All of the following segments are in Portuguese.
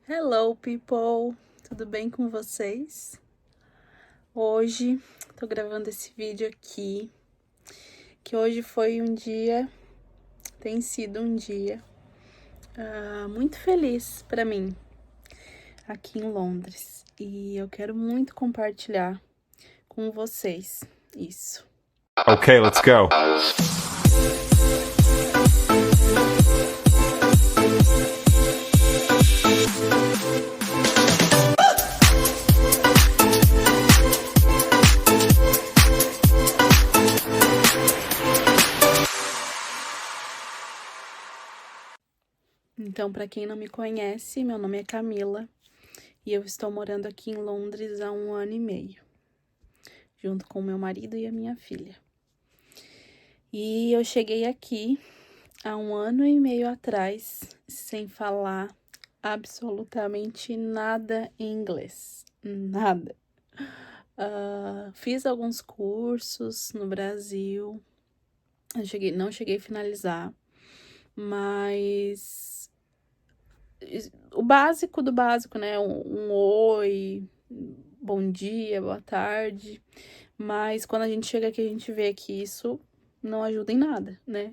Hello, people! Tudo bem com vocês? Hoje tô gravando esse vídeo aqui, que hoje foi tem sido um dia muito feliz para mim aqui em Londres. E eu quero muito compartilhar com vocês isso. Okay, let's go. Então, para quem não me conhece, meu nome é Camila e eu estou morando aqui em Londres há 1 ano e meio, junto com meu marido e a minha filha. E eu cheguei aqui há 1 ano e meio atrás, sem falar absolutamente nada em inglês. Nada. Fiz alguns cursos no Brasil. Não cheguei a finalizar, mas o básico do básico, né? Um oi, bom dia, boa tarde. Mas quando a gente chega aqui, a gente vê que isso não ajuda em nada, né?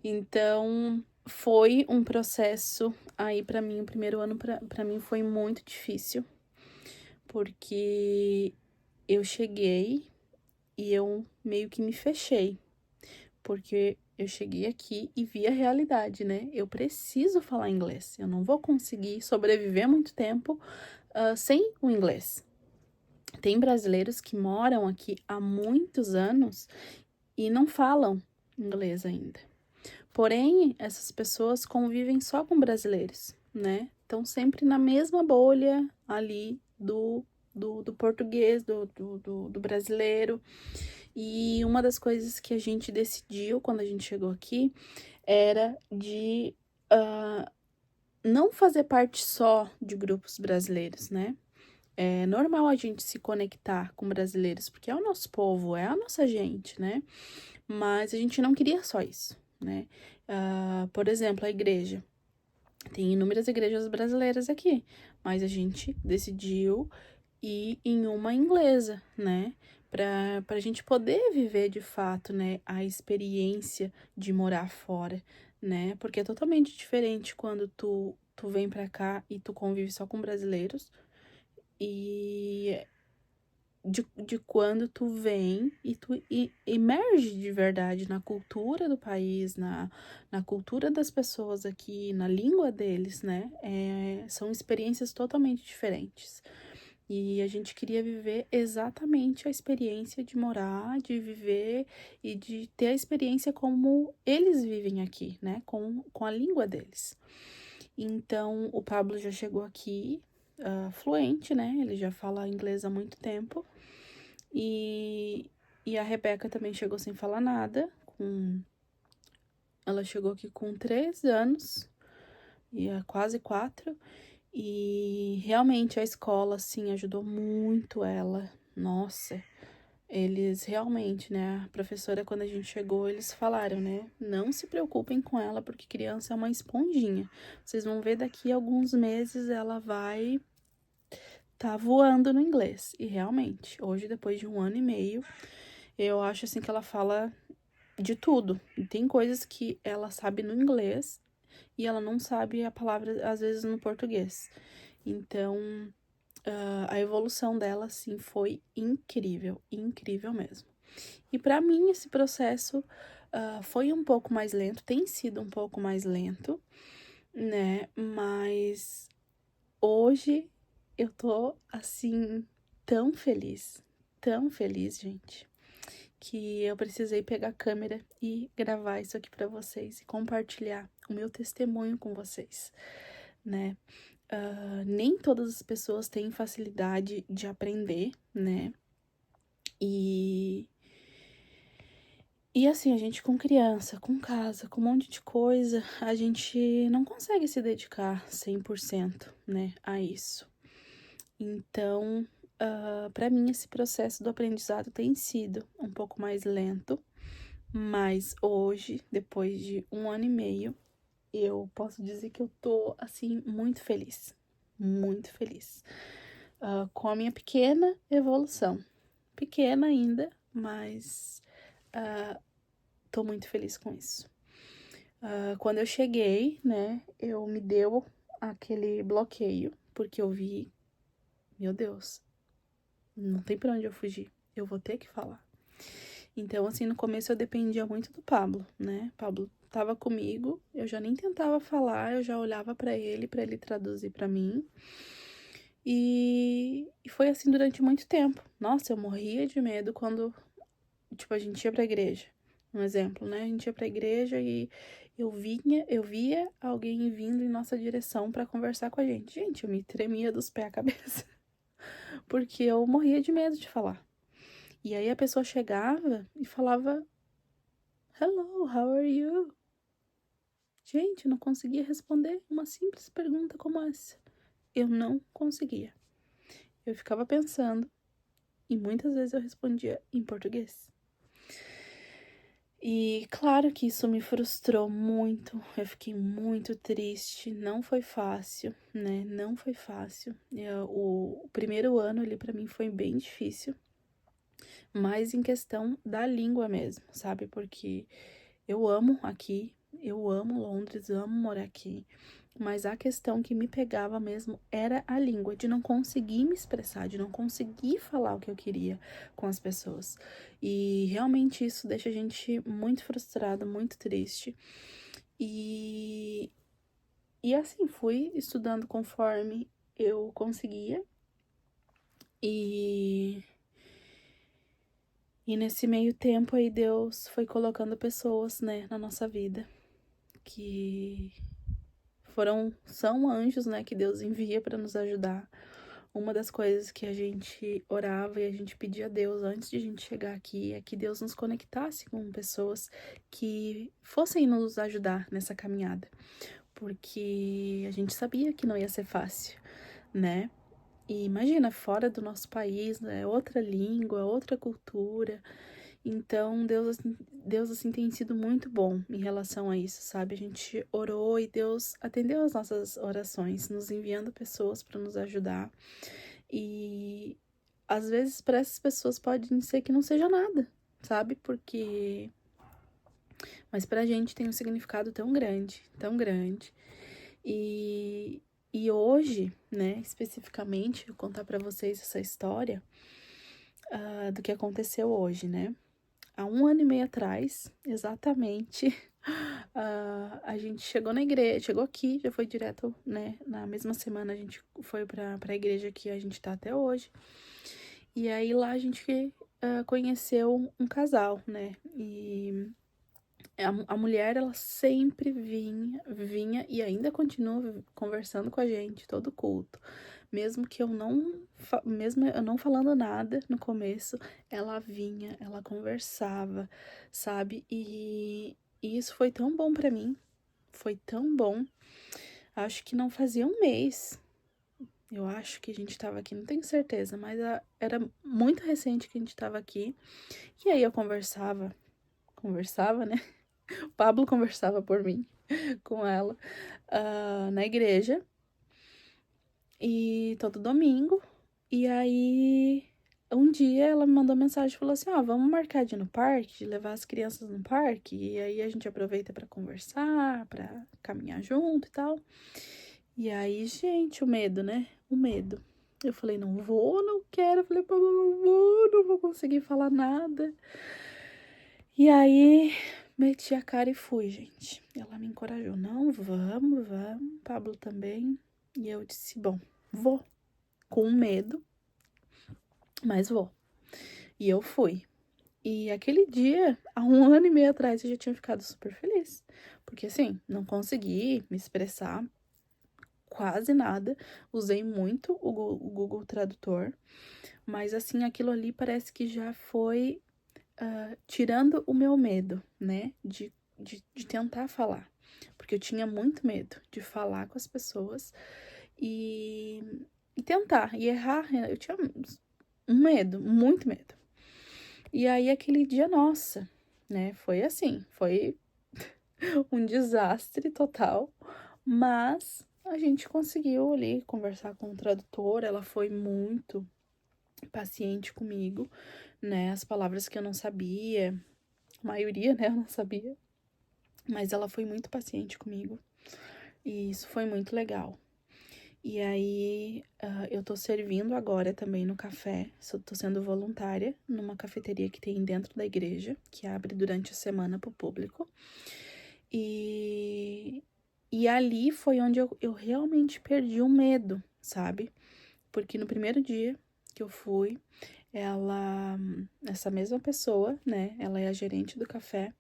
Então, foi um processo aí para mim, o primeiro ano para mim foi muito difícil, porque eu cheguei e eu meio que me fechei, porque eu cheguei aqui e vi a realidade, né? Eu preciso falar inglês, eu não vou conseguir sobreviver muito tempo sem o inglês. Tem brasileiros que moram aqui há muitos anos e não falam inglês ainda. Porém, essas pessoas convivem só com brasileiros, né? Estão sempre na mesma bolha ali do português, do brasileiro. E uma das coisas que a gente decidiu quando a gente chegou aqui era de não fazer parte só de grupos brasileiros, né? É normal a gente se conectar com brasileiros, porque é o nosso povo, é a nossa gente, né? Mas a gente não queria só isso, né? Por exemplo, a igreja. Tem inúmeras igrejas brasileiras aqui, mas a gente decidiu ir em uma inglesa, né? Pra gente poder viver de fato, né, a experiência de morar fora, né? Porque é totalmente diferente quando tu vem pra cá e tu convive só com brasileiros e de quando tu vem e tu emerge de verdade na cultura do país, na cultura das pessoas aqui, na língua deles, né? São experiências totalmente diferentes. E a gente queria viver exatamente a experiência de morar, de viver e de ter a experiência como eles vivem aqui, né? Com a língua deles. Então, o Pablo já chegou aqui fluente, né? Ele já fala inglês há muito tempo. E a Rebeca também chegou sem falar nada. Ela chegou aqui com 3 anos, e quase 4. E realmente a escola, assim, ajudou muito ela. Nossa, eles realmente, né? A professora, quando a gente chegou, eles falaram, né? Não se preocupem com ela, porque criança é uma esponjinha. Vocês vão ver daqui a alguns meses ela vai tá voando no inglês. E realmente, hoje, depois de 1 ano e meio, eu acho assim que ela fala de tudo. E tem coisas que ela sabe no inglês e ela não sabe a palavra, às vezes, no português. Então, a evolução dela, assim, foi incrível, incrível mesmo. E para mim, esse processo foi um pouco mais lento, tem sido um pouco mais lento, né? Mas hoje eu tô, assim, tão feliz, gente, que eu precisei pegar a câmera e gravar isso aqui para vocês e compartilhar o meu testemunho com vocês, né? Nem todas as pessoas têm facilidade de aprender, né? E assim, a gente com criança, com casa, com um monte de coisa, a gente não consegue se dedicar 100%, né, a isso. Então, para mim, esse processo do aprendizado tem sido um pouco mais lento, mas hoje, depois de 1 ano e meio, eu posso dizer que eu tô, assim, muito feliz. muito feliz. Com a minha pequena evolução. Pequena ainda, mas tô muito feliz com isso. Quando eu cheguei, né, eu me deu aquele bloqueio, porque eu vi, meu Deus, não tem pra onde eu fugir, eu vou ter que falar. Então, assim, no começo eu dependia muito do Pablo, né? Pablo tava comigo, eu já nem tentava falar, eu já olhava pra ele traduzir pra mim. E foi assim durante muito tempo. Nossa, eu morria de medo quando, tipo, a gente ia pra igreja. Um exemplo, né? A gente ia pra igreja e eu via alguém vindo em nossa direção pra conversar com a gente. Gente, eu me tremia dos pés à cabeça, porque eu morria de medo de falar. E aí a pessoa chegava e falava: Hello, how are you? Gente, eu não conseguia responder uma simples pergunta como essa. Eu não conseguia. Eu ficava pensando e muitas vezes eu respondia em português. E claro que isso me frustrou muito, eu fiquei muito triste, não foi fácil, né? Não foi fácil. O primeiro ano ali pra mim foi bem difícil, mas em questão da língua mesmo, sabe? Porque eu amo aqui, eu amo Londres, eu amo morar aqui. Mas a questão que me pegava mesmo era a língua, de não conseguir me expressar, de não conseguir falar o que eu queria com as pessoas. E realmente isso deixa a gente muito frustrada, muito triste. E, e assim, fui estudando conforme eu conseguia. E, e nesse meio tempo aí, Deus foi colocando pessoas, né, na nossa vida que são anjos, né, que Deus envia para nos ajudar. Uma das coisas que a gente orava e a gente pedia a Deus antes de a gente chegar aqui é que Deus nos conectasse com pessoas que fossem nos ajudar nessa caminhada, porque a gente sabia que não ia ser fácil, né? E imagina, fora do nosso país, né? Outra língua, outra cultura. Então, Deus, assim, tem sido muito bom em relação a isso, sabe? A gente orou e Deus atendeu as nossas orações, nos enviando pessoas para nos ajudar. E às vezes para essas pessoas pode ser que não seja nada, sabe? Porque. Mas pra gente tem um significado tão grande, tão grande. E, e hoje, né, especificamente, vou contar pra vocês essa história do que aconteceu hoje, né? Há 1 ano e meio atrás, exatamente, a gente chegou na igreja, chegou aqui, já foi direto, né? Na mesma semana a gente foi pra igreja que a gente tá até hoje. E aí lá a gente conheceu um casal, né? E a mulher, ela sempre vinha e ainda continua conversando com a gente, todo culto. Mesmo eu não falando nada no começo, ela vinha, ela conversava, sabe? E isso foi tão bom pra mim, foi tão bom. Acho que não fazia um mês. Eu acho que a gente tava aqui, não tenho certeza, mas era muito recente que a gente tava aqui. E aí eu conversava, né? O Pablo conversava por mim com ela na igreja. E todo domingo. E aí, um dia ela me mandou mensagem e falou assim: Ó, vamos marcar de ir no parque, de levar as crianças no parque. E aí a gente aproveita pra conversar, pra caminhar junto e tal. E aí, gente, o medo, né? O medo. Eu falei: não vou, não quero. Eu falei: Pablo, não vou conseguir falar nada. E aí, meti a cara e fui, gente. Ela me encorajou: não, vamos. Pablo também. E eu disse: bom, vou. Com medo, mas vou. E eu fui. E aquele dia, há 1 ano e meio atrás, eu já tinha ficado super feliz. Porque assim, não consegui me expressar quase nada. Usei muito o Google Tradutor. Mas assim, aquilo ali parece que já foi tirando o meu medo, né? De tentar falar. Porque eu tinha muito medo de falar com as pessoas e tentar, e errar. Eu tinha um medo, muito medo. E aí, aquele dia, nossa, né? Foi assim, foi um desastre total, mas a gente conseguiu ali conversar com o tradutor, ela foi muito paciente comigo, né? As palavras que eu não sabia, a maioria, né, eu não sabia, mas ela foi muito paciente comigo e isso foi muito legal. E aí, eu tô servindo agora também no café, tô sendo voluntária numa cafeteria que tem dentro da igreja, que abre durante a semana pro público. E ali foi onde eu realmente perdi o medo, sabe? Porque no primeiro dia que eu fui, essa mesma pessoa, né? Ela é a gerente do café.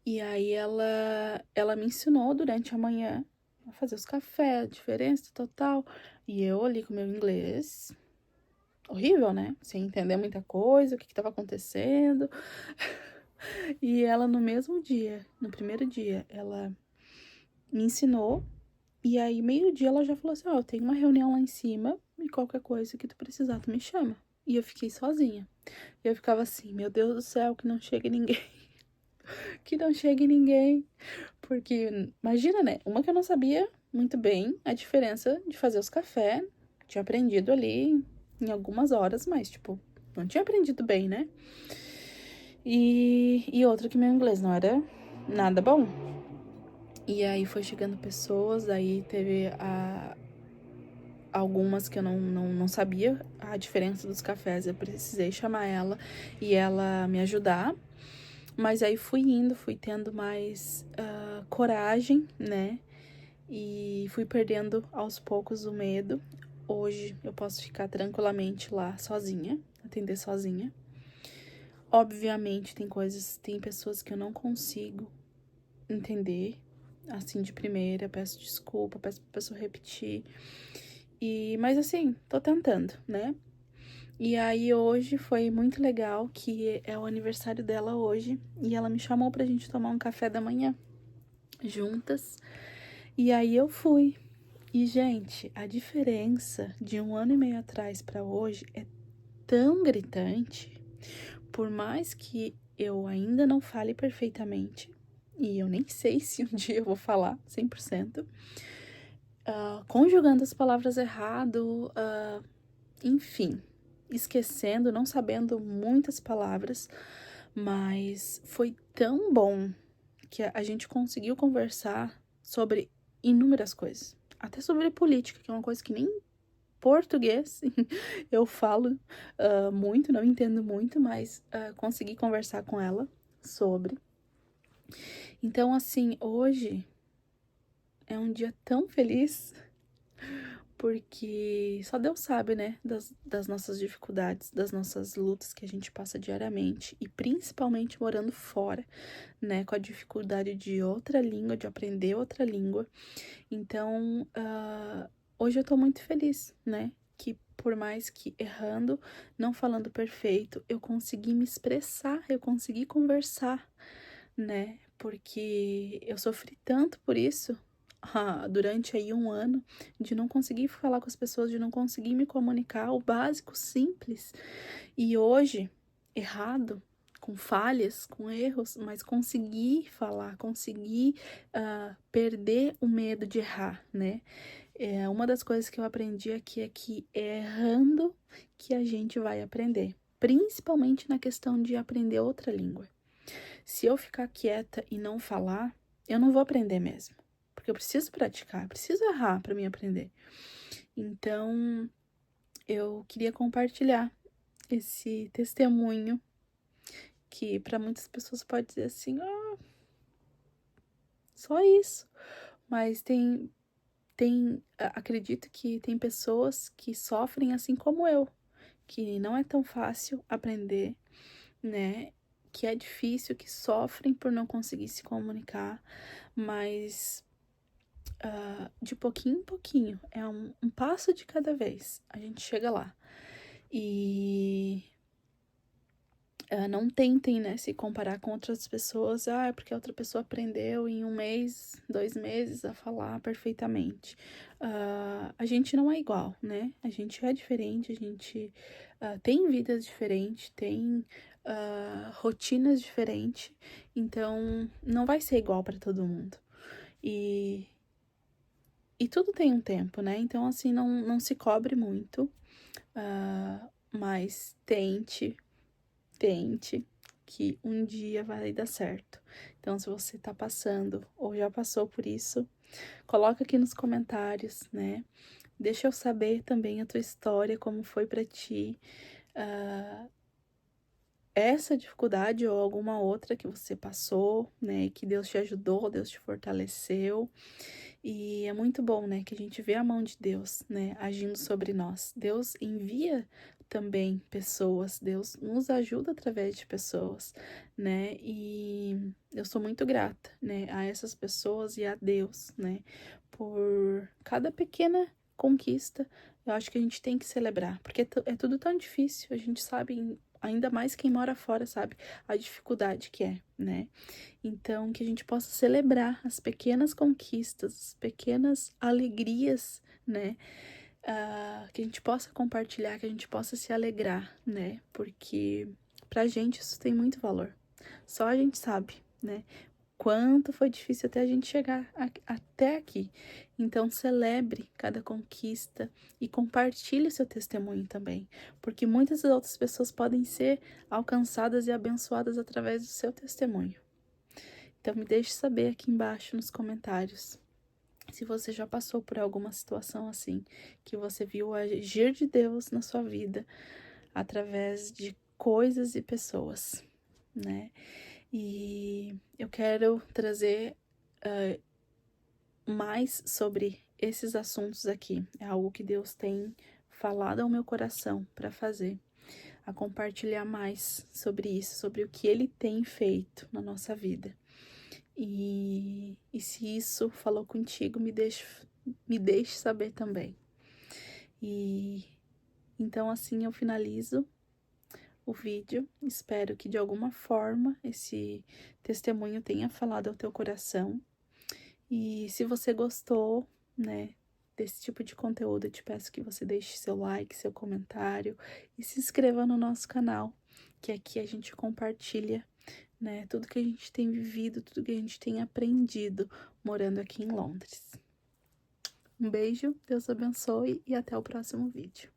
E aí ela me ensinou durante a manhã a fazer os cafés, a diferença total. E eu ali com meu inglês, horrível, né? Sem entender muita coisa, o que tava acontecendo. E ela no mesmo dia, no primeiro dia, ela me ensinou. E aí, meio-dia, ela já falou assim: Ó, eu tenho uma reunião lá em cima e qualquer coisa que tu precisar, tu me chama. E eu fiquei sozinha. E eu ficava assim: Meu Deus do céu, que não chegue ninguém. Que não chegue ninguém. Porque, imagina, né? Uma que eu não sabia muito bem a diferença de fazer os cafés. Tinha aprendido ali em algumas horas, mas, tipo, não tinha aprendido bem, né? E outra que meu inglês não era nada bom. E aí foi chegando pessoas, aí teve algumas que eu não sabia a diferença dos cafés. Eu precisei chamar ela e ela me ajudar. Mas aí fui indo, fui tendo mais coragem, né? E fui perdendo aos poucos o medo. Hoje eu posso ficar tranquilamente lá sozinha, atender sozinha. Obviamente tem pessoas que eu não consigo entender assim de primeira, peço desculpa, peço pra pessoa repetir. Mas assim, tô tentando, né? E aí hoje foi muito legal que é o aniversário dela hoje e ela me chamou pra gente tomar um café da manhã juntas. E aí eu fui. E gente, a diferença de 1 ano e meio atrás pra hoje é tão gritante. Por mais que eu ainda não fale perfeitamente, e eu nem sei se um dia eu vou falar 100%, conjugando as palavras errado, enfim, esquecendo, não sabendo muitas palavras, mas foi tão bom que a gente conseguiu conversar sobre inúmeras coisas, até sobre política, que é uma coisa que nem português eu falo muito, não entendo muito, mas consegui conversar com ela sobre. Então, assim, hoje é um dia tão feliz porque só Deus sabe, né, das nossas dificuldades, das nossas lutas que a gente passa diariamente e principalmente morando fora, né, com a dificuldade de outra língua, de aprender outra língua. Então, hoje eu tô muito feliz, né, que por mais que errando, não falando perfeito, eu consegui me expressar, eu consegui conversar, né, porque eu sofri tanto por isso durante aí 1 ano, de não conseguir falar com as pessoas, de não conseguir me comunicar, o básico, simples. E hoje, errado, com falhas, com erros, mas conseguir falar, conseguir perder o medo de errar, né? Uma das coisas que eu aprendi aqui é que é errando que a gente vai aprender, principalmente na questão de aprender outra língua. Se eu ficar quieta e não falar, eu não vou aprender mesmo. Porque eu preciso praticar, preciso errar para mim aprender. Então, eu queria compartilhar esse testemunho que para muitas pessoas pode dizer assim, só isso. Mas acredito que tem pessoas que sofrem assim como eu, que não é tão fácil aprender, né? Que é difícil, que sofrem por não conseguir se comunicar, mas de pouquinho em pouquinho, é um passo de cada vez, a gente chega lá. E não tentem, né, se comparar com outras pessoas, porque a outra pessoa aprendeu em 1 mês, 2 meses a falar perfeitamente. A gente não é igual, né? A gente é diferente, a gente tem vidas diferentes, tem rotinas diferentes, então não vai ser igual para todo mundo. E E tudo tem um tempo, né? Então, assim, não se cobre muito, mas tente, que um dia vai dar certo. Então, se você tá passando ou já passou por isso, coloca aqui nos comentários, né? Deixa eu saber também a tua história, como foi pra ti, essa dificuldade ou alguma outra que você passou, né? Que Deus te ajudou, Deus te fortaleceu. E é muito bom, né? Que a gente vê a mão de Deus, né? Agindo sobre nós. Deus envia também pessoas, Deus nos ajuda através de pessoas, né? E eu sou muito grata, né? A essas pessoas e a Deus, né? Por cada pequena conquista, eu acho que a gente tem que celebrar, porque é tudo tão difícil, a gente sabe, ainda mais quem mora fora sabe a dificuldade que é, né? Então, que a gente possa celebrar as pequenas conquistas, as pequenas alegrias, né? Que a gente possa compartilhar, que a gente possa se alegrar, né? Porque pra gente isso tem muito valor. Só a gente sabe, né? Quanto foi difícil até a gente chegar até aqui. Então, celebre cada conquista e compartilhe o seu testemunho também, porque muitas outras pessoas podem ser alcançadas e abençoadas através do seu testemunho. Então, me deixe saber aqui embaixo nos comentários se você já passou por alguma situação assim, que você viu o agir de Deus na sua vida através de coisas e pessoas, né? E eu quero trazer mais sobre esses assuntos aqui. É algo que Deus tem falado ao meu coração para fazer, a compartilhar mais sobre isso, sobre o que Ele tem feito na nossa vida. E se isso falou contigo, me deixe saber também. E então assim eu finalizo o vídeo. Espero que de alguma forma esse testemunho tenha falado ao teu coração. E se você gostou, né, desse tipo de conteúdo, eu te peço que você deixe seu like, seu comentário e se inscreva no nosso canal, que aqui a gente compartilha, né, tudo que a gente tem vivido, tudo que a gente tem aprendido morando aqui em Londres. Um beijo, Deus abençoe e até o próximo vídeo.